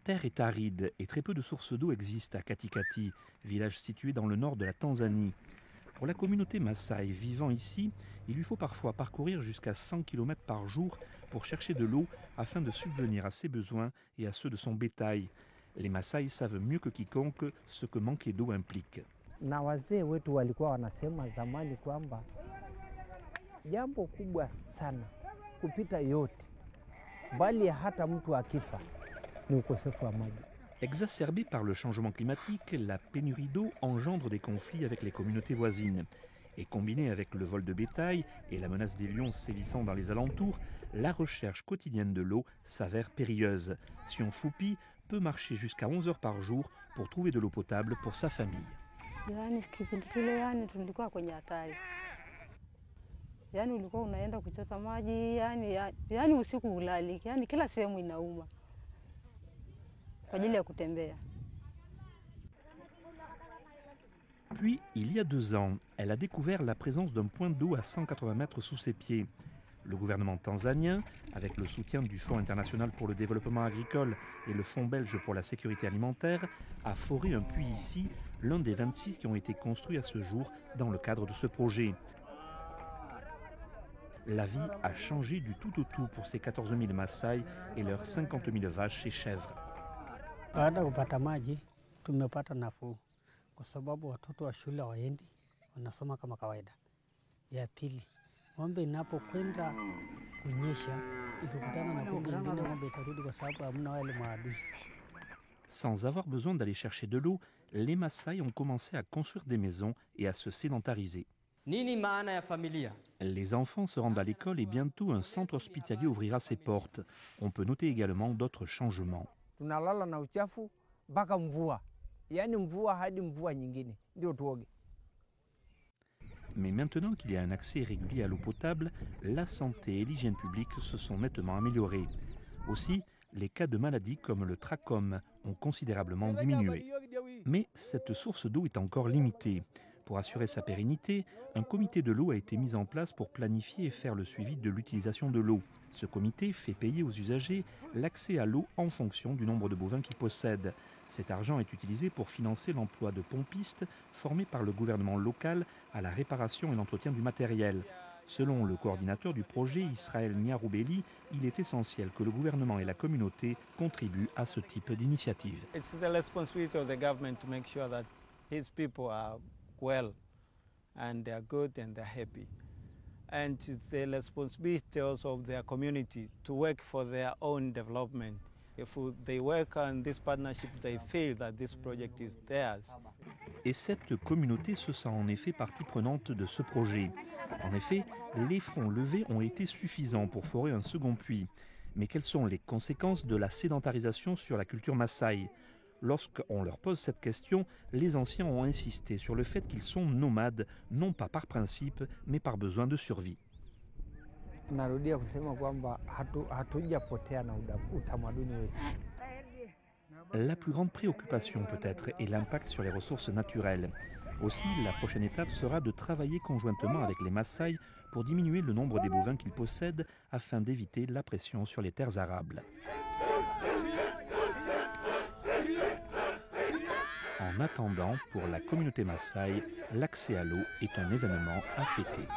terre est aride et très peu de sources d'eau existent à Katikati, village situé dans le nord de la Tanzanie. Pour la communauté Maasai vivant ici, il lui faut parfois parcourir jusqu'à 100 km par jour pour chercher de l'eau afin de subvenir à ses besoins et à ceux de son bétail. Les Maasai savent mieux que quiconque ce que manquer d'eau implique. Na wazee wetu walikuwa wanasema zamani kwamba jambo kubwa sana kupita yote bali hata mtu akifa ni ukosefu wa maji. Exacerbée par le changement climatique, la pénurie d'eau engendre des conflits avec les communautés voisines. Et combinée avec le vol de bétail et la menace des lions sévissant dans les alentours, la recherche quotidienne de l'eau s'avère périlleuse. Sion Fupi peut marcher jusqu'à 11 heures par jour pour trouver de l'eau potable pour sa famille. Kipindi kile tulikuwa kwenye hatari. Ulikuwa unaenda kuchota maji, usiku hulali, kila sehemu inauma kwa ajili ya kutembea. Puis, il y a 2 ans, elle a découvert la présence d'un point d'eau à 180 mètres sous ses pieds. Le gouvernement tanzanien, avec le soutien du Fonds international pour le développement agricole et le Fonds belge pour la sécurité alimentaire, a foré un puits ici, l'un des 26 qui ont été construits à ce jour dans le cadre de ce projet. La vie a changé du tout au tout pour ces 14 000 Maasai et leurs 50 000 vaches et chèvres. Baada ya kupata maji tumepata nafuu kwa sababu watoto wa shule waendi wanasoma kama kawaida. Ya pili, ng'ombe inapokwenda kunyesha ikikutana na kundi lingine ng'ombe itarudi kwa sababu hamna wale maadui. Sans avoir besoin d'aller chercher de l'eau, les Maasai ont commencé à construire des maisons et à se sédentariser. Nini maana ya familia? Les enfants se rendent à l'école et bientôt un centre hospitalier ouvrira ses portes. On peut noter également d'autres changements. Tunalala na uchafu mpaka mvua. Yaani mvua hadi mvua nyingine ndio tuoge. Mais maintenant qu'il y a un accès régulier à l'eau potable, la santé et l'hygiène publique se sont nettement améliorées. Aussi, les cas de maladies comme le trachome ont considérablement diminué. Mais cette source d'eau est encore limitée. Pour assurer sa pérennité, un comité de l'eau a été mis en place pour planifier et faire le suivi de l'utilisation de l'eau. Ce comité fait payer aux usagers l'accès à l'eau en fonction du nombre de bovins qu'ils possèdent. Cet argent est utilisé pour financer l'emploi de pompistes formés par le gouvernement local à la réparation et l'entretien du matériel. Selon le coordinateur du projet, Israël Nyarubeli, il est essentiel que le gouvernement et la communauté contribuent à ce type d'initiative. It's the responsibility of the government to make sure that his people are well and they are good and they're happy. And it's the responsibility also of their community to work for their own development. If they work on this partnership, they feel that this project is theirs. Et cette communauté se sent en effet partie prenante de ce projet. En effet, les fonds levés ont été suffisants pour forer un second puits. Mais quelles sont les conséquences de la sédentarisation sur la culture Maasai ? Lorsqu'on leur pose cette question, les anciens ont insisté sur le fait qu'ils sont nomades, non pas par principe, mais par besoin de survie. Narudia kusema kwamba hatujapotea na utamaduni wetu. La plus grande préoccupation peut-être est l'impact sur les ressources naturelles. Aussi, la prochaine étape sera de travailler conjointement avec les Maasai pour diminuer le nombre des bovins qu'ils possèdent afin d'éviter la pression sur les terres arables. En attendant, pour la communauté Maasai, l'accès à l'eau est un événement à fêter.